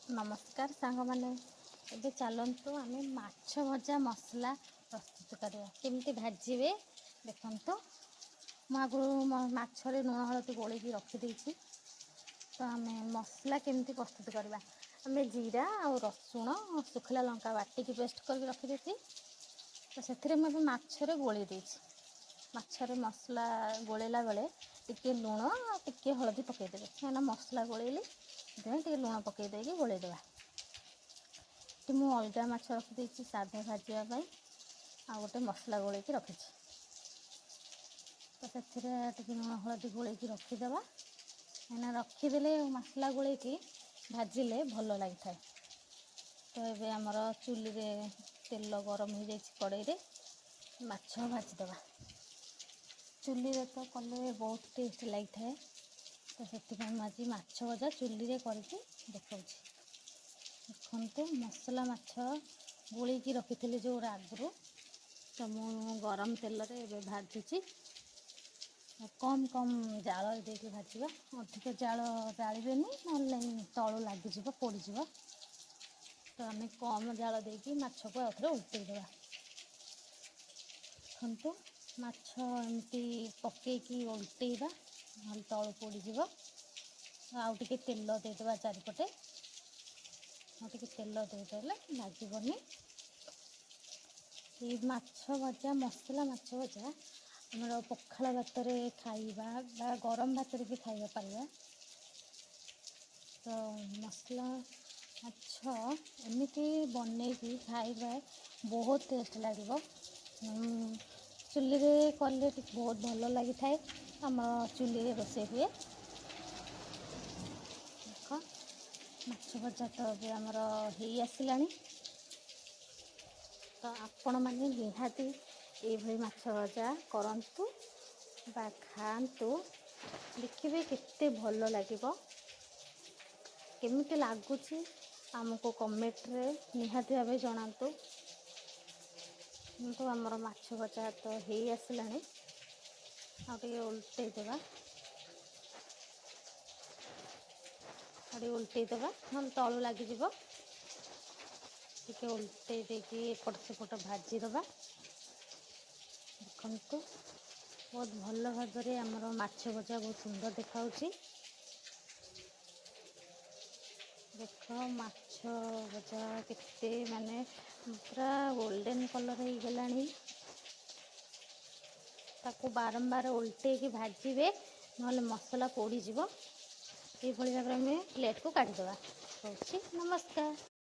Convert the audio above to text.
ନମସ୍କାର ସାଙ୍ଗମାନେ। ଏବେ ଚାଲନ୍ତୁ ଆମେ ମାଛ ଭଜା ମସଲା ପ୍ରସ୍ତୁତ କରିବା। କେମିତି ଭାଜିବେ ଦେଖନ୍ତୁ। ମୁଁ ଆଗରୁ ମାଛରେ ଲୁଣ ହଳଦୀ ଗୋଳେଇକି ରଖିଦେଇଛି। ତ ଆମେ ମସଲା କେମିତି ପ୍ରସ୍ତୁତ କରିବା। ଆମେ ଜିରା ଆଉ ରସୁଣ ଶୁଖିଲା ଲଙ୍କା ବାଟିକି ପେଷ୍ଟ କରିକି ରଖିଦେଇଛି। ତ ସେଥିରେ ମୁଁ ଏବେ ମାଛରେ ଗୋଳେଇ ଦେଇଛି। ମାଛରେ ମସଲା ଗୋଳେଇଲା ବେଳେ ଟିକେ ଲୁଣ ଆଉ ଟିକେ ହଳଦୀ ପକାଇଦେବେ। କାହିଁକିନା ମସଲା ଗୋଳେଇଲି ସେଥିପାଇଁ ଟିକେ ଲୁଣ ପକାଇ ଦେଇକି ଗୋଳେଇଦେବା। ଏଠି ମୁଁ ଅଲଗା ମାଛ ରଖିଦେଇଛି ସାଧା ଭାଜିବା ପାଇଁ। ଆଉ ଗୋଟେ ମସଲା ଗୋଳେଇକି ରଖିଛି। ତ ସେଥିରେ ଟିକେ ଲୁଣ ହଳଦୀ ଗୋଳେଇକି ରଖିଦେବା। କାହିଁକିନା ରଖିଦେଲେ ମସଲା ଗୋଳେଇକି ଭାଜିଲେ ଭଲ ଲାଗିଥାଏ। ତ ଏବେ ଆମର ଚୁଲିରେ ତେଲ ଗରମ ହୋଇଯାଇଛି। କଡ଼େଇରେ ମାଛ ଭାଜିଦେବା। ଚୁଲିରେ ତ କଲେ ବହୁତ ଟେଷ୍ଟ ଲାଗିଥାଏ। ତ ସେଥିପାଇଁ ମୁଁ ଆଜି ମାଛ ଭଜା ଚୁଲିରେ କରିକି ଦେଖାଉଛି। ଦେଖନ୍ତୁ ମସଲା ମାଛ ଗୋଳେଇକି ରଖିଥିଲି ଯେଉଁ ଆଗରୁ, ତ ମୁଁ ଗରମ ତେଲରେ ଏବେ ଭାଜୁଛି। କମ୍ ଜାଳ ଦେଇକି ଭାଜିବା। ଅଧିକ ଜାଳ ଜାଳିବେନି, ନହେଲେ ତଳୁ ଲାଗିଯିବ, ପୋଡ଼ିଯିବ। ତ ଆମେ କମ୍ ଜାଳ ଦେଇକି ମାଛକୁ ଆଉଥରେ ଉଲଟେଇଦେବା। ଦେଖନ୍ତୁ ମାଛ ଏମିତି ପକାଇକି ଓଲଟେଇବା, ନହେଲେ ତଳୁ ପୋଡ଼ିଯିବ। ଆଉ ଟିକେ ତେଲ ଦେଇଦେବା ଚାରିପଟେ। ଆଉ ଟିକେ ତେଲ ଦେଇଦେଲେ ଲାଗିବନି। ଏଇ ମାଛ ଭଜା ମସଲା ମାଛ ଭଜା ଆମର ପଖାଳ ଭାତରେ ଖାଇବା ବା ଗରମ ଭାତରେ ବି ଖାଇବା ପାରିବା। ତ ମସଲା ମାଛ ଏମିତି ବନେଇକି ଖାଇବା ବହୁତ ଟେଷ୍ଟ ଲାଗିବ। ଚୁଲିରେ କଲେ ଟିକେ ବହୁତ ଭଲ ଲାଗିଥାଏ। ଆମ ଚୁଲିରେ ରୋଷେଇ ହୁଏ। ଦେଖ ମାଛ ଭଜା ତ ଏବେ ଆମର ହେଇ ଆସିଲାଣି। ତ ଆପଣମାନେ ନିହାତି ଏଇଭଳି ମାଛ ଭଜା କରନ୍ତୁ ବା ଖାଆନ୍ତୁ। ଦେଖିବେ କେତେ ଭଲ ଲାଗିବ। କେମିତି ଲାଗୁଛି ଆମକୁ କମେଣ୍ଟରେ ନିହାତି ଭାବେ ଜଣାନ୍ତୁ। କିନ୍ତୁ ଆମର ମାଛ ଭଜା ତ ହେଇ ଆସିଲାଣି। ଆଉ ଟିକେ ଓଲଟେଇ ଦେବା। ଆଉ ଟିକେ ଓଲଟେଇ ଦେବା, ନହେଲେ ତଳୁ ଲାଗିଯିବ। ଟିକେ ଓଲଟେଇ ଦେଇକି ଏପଟ ସେପଟ ଭାଜିଦେବା। ଦେଖନ୍ତୁ ବହୁତ ଭଲ ଭାବରେ ଆମର ମାଛ ଭଜା ବହୁତ ସୁନ୍ଦର ଦେଖାଯାଉଛି। ଦେଖ ମାଛ ଭଜା କେତେ ମାନେ ପୁରା ଗୋଲ୍ଡେନ୍ କଲର୍ ହେଇଗଲାଣି। ତାକୁ ବାରମ୍ବାର ଓଲଟେଇକି ଭାଜିବେ, ନହେଲେ ମସଲା ପୋଡ଼ିଯିବ। ଏଇଭଳି ଭାବରେ ଆମେ ପ୍ଲେଟ୍କୁ କାଢ଼ିଦେବା। ରହୁଛି, ନମସ୍କାର।